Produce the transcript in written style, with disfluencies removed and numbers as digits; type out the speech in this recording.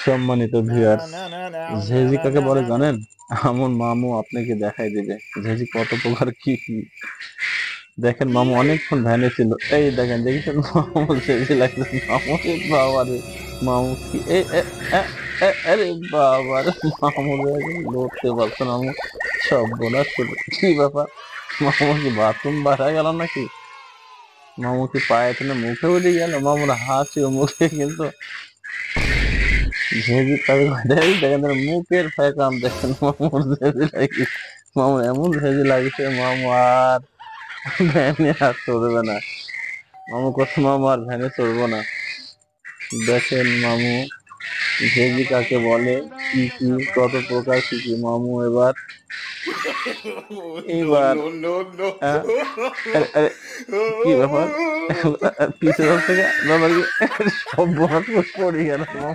সম্মানিত ভিউয়ার্স, ঝেঁঝি কাকে বলে জানেন? আমার মামু আপনাকে দেখাই দিবে ঝেঁঝি কত প্রকার কি কি। দেখেন মামু অনেকক্ষণ ধ্যানে ছিল, এই দেখেন দেখেছেন মামু ঝেঁঝি লাগছে। মামু রে বাবা রে, মামু কি আরে বাবা রে, মামু লড়তে পারছে না মামু। সব বোনাস কি ব্যাপার, মামু কি বাথরুম বাড়া গেল নাকি? মামু কি পায়ে টেনে মুখে উঠে গেল? মামুর হাসি ও মুখে কিন্তু ঝেঁঝি তাকে দেখেন তার মুখের ফ্যাকাম দেখেন মামুর ঝেঁঝি লাগি। মামু এমন ঝেঁঝি লাগছে মামু আর ভ্যানে আর চড়বে না। মামু কত মামু আর ভ্যানে চড়বো না। দেখেন মামু ঝেঁঝি কাকে বলে, কি কি কত প্রকার কি কি মামু এবার No, এইবার no, no, no. আহ, আরে আরে কি ব্যাপার, পিছনে থেকে ব্যাপার কি, সব বরাত করে পড়ে গেল মামু।